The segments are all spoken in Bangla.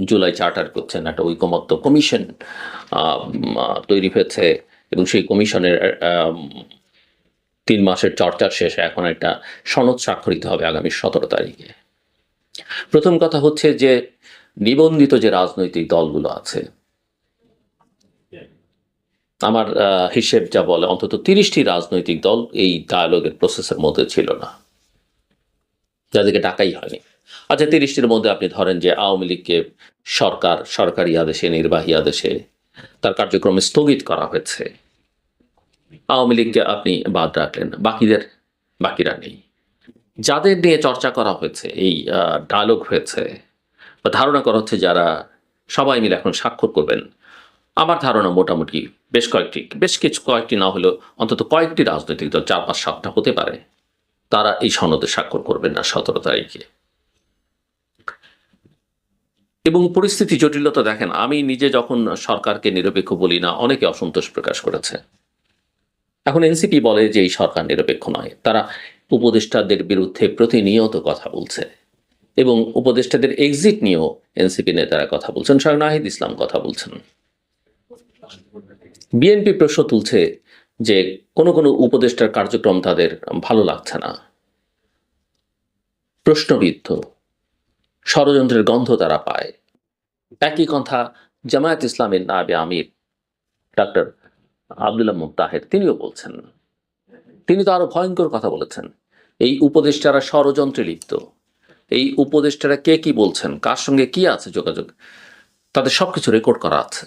জুলাই চার্টার করছেন, একটা ঐকমত্য কমিশন তৈরি হয়েছে, এবং সেই কমিশনের 3 মাসের চর্চার শেষে এখন একটা সনদ স্বাক্ষরিত হবে আগামী 17 তারিখে। প্রথম কথা হচ্ছে যে নিবন্ধিত যে রাজনৈতিক দলগুলো আছে, আমার হিসেব যা বলে অন্তত 30টি রাজনৈতিক দল এই ডায়ালগের প্রসেসের মধ্যে ছিল না, যাদেরকে ডাকাই হয়নি। আচ্ছা, 30টির মধ্যে আপনি ধরেন যে আওয়ামী লীগকে সরকারি আদেশে, নির্বাহী আদেশে তার কার্যক্রম স্থগিত করা হয়েছে, আওয়ামী লীগকে আপনি বাদ রাখলেন, বাকিরা নেই। যাদের নিয়ে চর্চা করা হয়েছে, এই ডায়ালগ হয়েছে বা ধারণা করা হচ্ছে যারা সবাই মিলে এখন স্বাক্ষর করবেন, আমার ধারণা মোটামুটি বেশ কয়েকটি না হলেও অন্তত কয়েকটি রাজনৈতিক দল, 4-5-7টা হতে পারে, তারা এই সনদে স্বাক্ষর করবেন না 17 তারিখে। এবং পরিস্থিতি জটিলতা দেখেন, আমি নিজে যখন সরকারকে নিরপেক্ষ বলি না, অনেকে অসন্তোষ প্রকাশ করেছে। এখন এনসিপি বলে যে এই সরকার নিরপেক্ষ নয়, তারা উপদেষ্টাদের বিরুদ্ধে প্রতিনিয়ত কথা বলছে, এবং উপদেষ্টাদের এক্সিট নিয়েও এনসিপি নেতারা কথা বলছেন, স্বয়ং নাহিদ ইসলাম কথা বলছেন। বিএনপি প্রশ্ন তুলছে যে কোনো উপদেষ্টার কার্যক্রম তাদের ভালো লাগছে না, প্রশ্নবিদ্ধ, ষড়যন্ত্রের গন্ধ তারা পায়। একই কথা জামায়াত ইসলামের নায়েবে আমির ডক্টর আব্দুল্লাহ মুত্তাহের, তিনিও বলছেন। তিনি তো আরো ভয়ঙ্কর কথা বলেছেন, এই উপদেষ্টারা ষড়যন্ত্রে লিপ্ত, এই উপদেষ্টারা কে কি বলছেন, কার সঙ্গে কি আছে যোগাযোগ, তাদের সবকিছু রেকর্ড করা আছে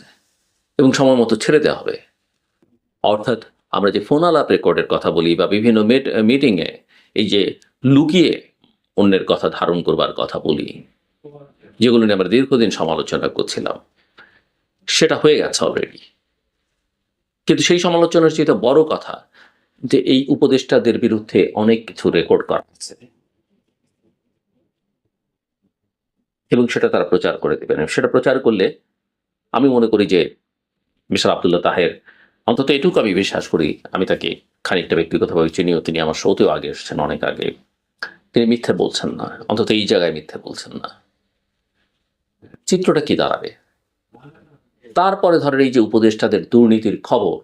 এবং সময় মতো ছেড়ে দেওয়া হবে। অর্থাৎ আমরা যে ফোন আলাপ রেকর্ডের কথা বলি বা বিভিন্ন মিটিংয়ে এই যে লুকিয়ে অন্যের কথা ধারণ করবার কথা বলি, যেগুলো নিয়ে আমরা দীর্ঘদিন সমালোচনা করছিলাম, সেটা হয়ে গেছে অলরেডি। কিন্তু সেই সমালোচনার চেয়ে বড় কথা যে এই উপদেষ্টাদের বিরুদ্ধে অনেক কিছু রেকর্ড করা আছে এবং সেটা তারা প্রচার করে দেবেন। সেটা প্রচার করলে আমি মনে করি যে মিস্টার আব্দুল্লাহ তাহের, অন্তত এটুকু আমি বিশ্বাস করি, আমি তাকে খানিকটা ব্যক্তিগতভাবে চিনিও, তিনি আমার শোতেও আগে এসেছেন, অনেক আগে, তিনি মিথ্যে বলছেন না, অন্তত এই জায়গায় মিথ্যে বলছেন না। চিত্রটা কি দাঁড়াবে? তারপরে ধরেন এই যে উপদেষ্টাদের দুর্নীতির খবর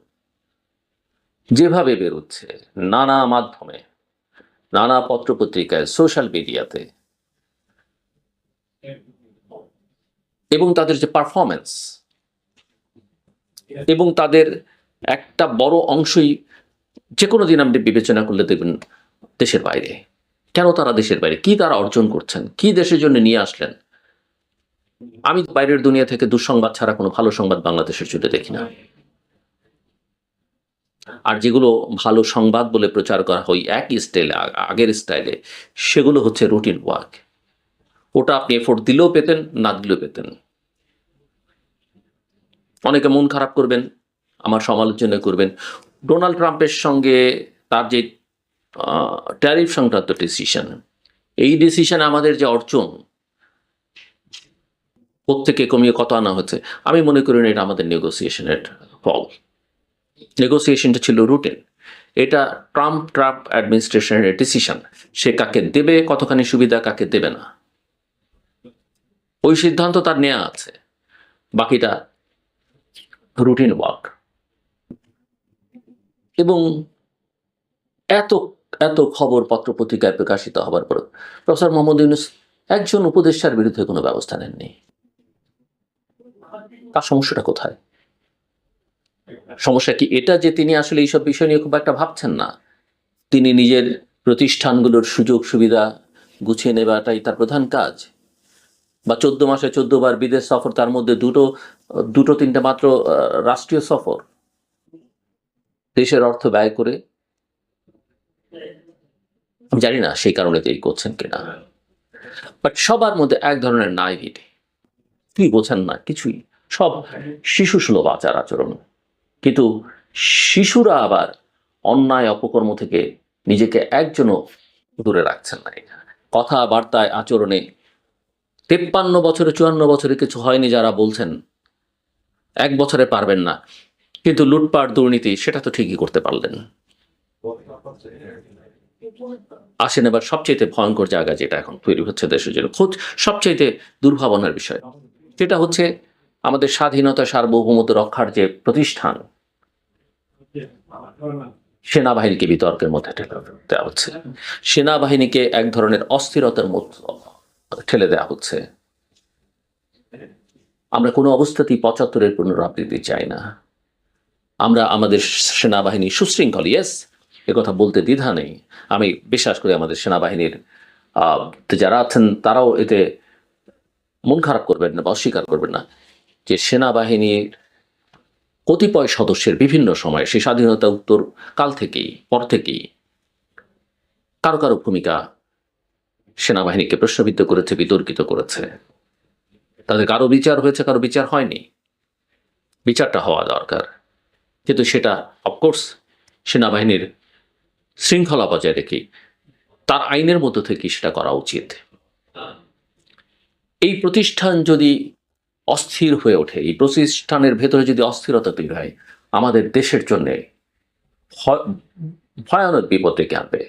যেভাবে বেরোচ্ছে নানা মাধ্যমে, নানা পত্রপত্রিকায়, সোশ্যাল মিডিয়াতে, এবং তাদের যে পারফরমেন্স, এবং তাদের একটা বড় অংশই যে কোনো দিন আপনি বিবেচনা করলে দেখবেন দেশের বাইরে। কেন তারা দেশের বাইরে? কি তারা অর্জন করছেন? কি দেশের জন্য নিয়ে আসলেন? আমি বাইরের দুনিয়া থেকে দুঃসংবাদ ছাড়া কোনো ভালো সংবাদ বাংলাদেশের জন্য দেখি না। আর যেগুলো ভালো সংবাদ বলে প্রচার করা হয় একই স্টাইলে, আগের স্টাইলে, সেগুলো হচ্ছে রুটিন ওয়ার্ক। ওটা আপনি এফোর্ট দিলেও পেতেন, না দিলেও পেতেন। অনেকে মন খারাপ করবেন, আমার সমালোচনা করবেন। ডোনাল্ড ট্রাম্পের সঙ্গে তার যে ট্যারিফ সংক্রান্ত ডিসিশন, এই ডিসিশন আমাদের যে অর্জন, প্রত্যেকে কমিয়ে কত আনা হচ্ছে, আমি মনে করি না এটা আমাদের নেগোসিয়েশনের ফল। নেগোসিয়েশনটা ছিল রুটিন। এটা ট্রাম্প অ্যাডমিনিস্ট্রেশনের ডিসিশন, সে কাকে দেবে, কতখানি সুবিধা কাকে দেবে না, ওই সিদ্ধান্ত তার নেওয়া আছে, বাকিটা রুটিন ওয়ার্ক। এবং এত এত খবর পত্রপত্রিকায় প্রকাশিত হবার পর প্রফেসর মোহাম্মদ ইউনূস একজন উপদেষ্টার বিরুদ্ধে কোনো ব্যবস্থা নেননি। তার সমস্যাটা কোথায়? সমস্যা কি এটা যে তিনি আসলে এইসব বিষয় নিয়ে খুব একটা ভাবছেন না, তিনি নিজের প্রতিষ্ঠানগুলোর সুযোগ সুবিধা গুছিয়ে নেওয়াটাই তার প্রধান কাজ? বা 14 মাসে 14 বার বিদেশ সফর, তার মধ্যে দুটো তিনটা মাত্র রাষ্ট্রীয় সফর, দেশের অর্থ ব্যয় করে? আমি জানি না সেই কারণে তিনি করছেন কিনা, বাট সবার মধ্যে এক ধরনের নাইভিটি, কি বোঝেন না কিছুই, সব শিশু সুলভ আচার আচরণ। কিন্তু শিশুরা আবার অন্যায় অপকর্ম থেকে নিজেকে একজনও দূরে রাখছেন না। কথাবার্তায়, আচরণে 53 বছরে 54 বছরে কিছু হয়নি যারা বলছেন 1 বছরে পারবেন না, কিন্তু লুটপাট দুর্নীতি সেটা তো ঠিকই করতে পারলেন। আসেন এবার সবচেয়ে ভয়ঙ্কর জায়গা যেটা এখন তৈরি হচ্ছে দেশের জন্য, সবচেয়ে দুর্ভাবনার বিষয়, যেটা হচ্ছে আমাদের স্বাধীনতা সার্বভৌমত্ব রক্ষার যে প্রতিষ্ঠান, সেনাবাহিনীকে বিতর্কের মধ্যে ঠেলে দেওয়া হচ্ছে, সেনাবাহিনীকে এক ধরনের অস্থিরতার মধ্যে ঠেলে দেওয়া হচ্ছে। আমরা কোনো অবস্থাতেই ৭৫-এর পুনরাবৃত্তি চাই না। আমরা আমাদের সেনাবাহিনী সুশৃঙ্খল, ইয়েস, কথা বলতে দ্বিধা নেই। আমি বিশ্বাস করি আমাদের সেনাবাহিনীর যারা আছেন তারাও এতে মন খারাপ করবেন না বা অস্বীকার করবেন না যে সেনাবাহিনীর কতিপয় সদস্যের বিভিন্ন সময়ে সেই স্বাধীনতা উত্তর কাল থেকেই পর থেকেই কারো কারো ভূমিকা সেনাবাহিনীকে প্রশ্নবিদ্ধ করেছে, বিতর্কিত করেছে। তাদের কারো বিচার হয়েছে, কারো বিচার হয়নি। বিচারটা হওয়া দরকার, কিন্তু সেটা অফকোর্স সেনাবাহিনীর শৃঙ্খলা বজায় রেখে তার আইনের মধ্য থেকে সেটা করা উচিত। এই প্রতিষ্ঠান যদি অস্থির হয়ে ওঠে, এই প্রতিষ্ঠানের ভেতরে যদি অস্থিরতা তৈরি হয়, আমাদের দেশের জন্য ভয়ানক বিপদ ডেকে আনবে।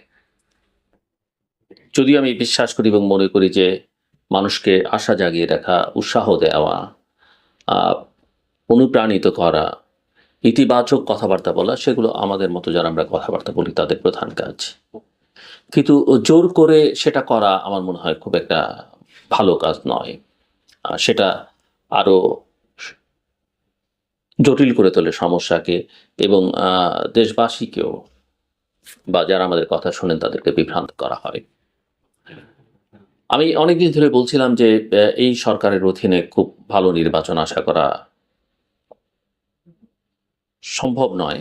যদিও আমি বিশ্বাস করি এবং মনে করি যে মানুষকে আশা জাগিয়ে রাখা, উৎসাহ দেওয়া, অনুপ্রাণিত করা, ইতিবাচক কথাবার্তা বলা, সেগুলো আমাদের মতো যারা আমরা কথাবার্তা বলি তাদের প্রধান কাজ। কিন্তু জোর করে সেটা করা আমার মনে হয় খুব একটা ভালো কাজ নয়। সেটা আরো জটিল করে তোলে সমস্যাকে, এবং দেশবাসীকেও বা যারা আমাদের কথা শোনেন তাদেরকে বিভ্রান্ত করা হয়। আমি অনেকদিন ধরে বলছিলাম যে এই সরকারের অধীনে খুব ভালো নির্বাচন আশা করা সম্ভব নয়,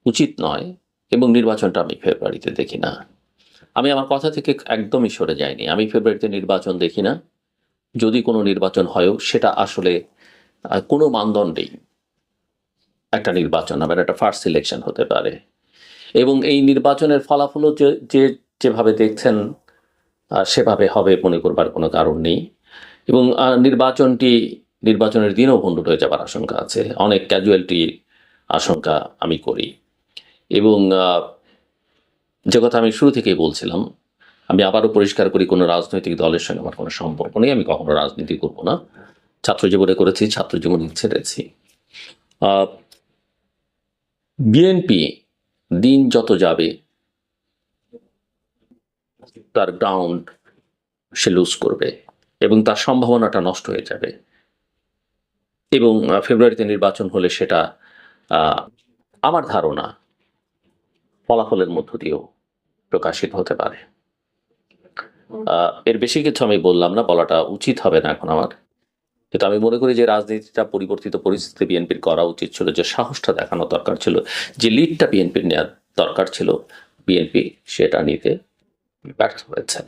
উচিত নয়, এবং নির্বাচনটা আমি ফেব্রুয়ারিতে দেখি না। আমি আমার কথা থেকে একদমই সরে যাইনি। আমি ফেব্রুয়ারিতে নির্বাচন দেখি না। যদি কোনো নির্বাচন হয়ও সেটা আসলে কোনো মানদণ্ডেই একটা নির্বাচন হবে, একটা ফার্স্ট সিলেকশন হতে পারে, এবং এই নির্বাচনের ফলাফলও যেভাবে দেখছেন সেভাবে হবে মনে করবার কোনো কারণ নেই। এবং নির্বাচনের দিনও ভণ্ডুল হয়ে যাবার আশঙ্কা আছে, অনেক ক্যাজুয়ালিটির আশঙ্কা আমি করি। এবং যে কথা আমি শুরু থেকেই বলছিলাম, আমি আবারও পরিষ্কার করি, কোনো রাজনৈতিক দলের সঙ্গে আমার কোনো সম্পর্ক নেই। আমি কখনো রাজনীতি করব না। ছাত্র জীবনে করেছি, ছাত্র জীবন ছেড়েছি। বিএনপি দিন যত যাবে তার গ্রাউন্ড সে লুজ করবে এবং তার সম্ভাবনাটা নষ্ট হয়ে যাবে, এবং ফেব্রুয়ারিতে নির্বাচন হলে সেটা আমার ধারণা ফলাফলের মধ্য দিয়েও প্রকাশিত হতে পারে। এর বেশি কিছু আমি বললাম না, বলাটা উচিত হবে না এখন আমার। কিন্তু আমি মনে করি যে রাজনীতিটা পরিবর্তিত পরিস্থিতি বিএনপির করা উচিত ছিল, যে সাহসটা দেখানো দরকার ছিল, যে লিডটা বিএনপির নেওয়ার দরকার ছিল, বিএনপি সেটা নিতে ব্যর্থ হয়েছে।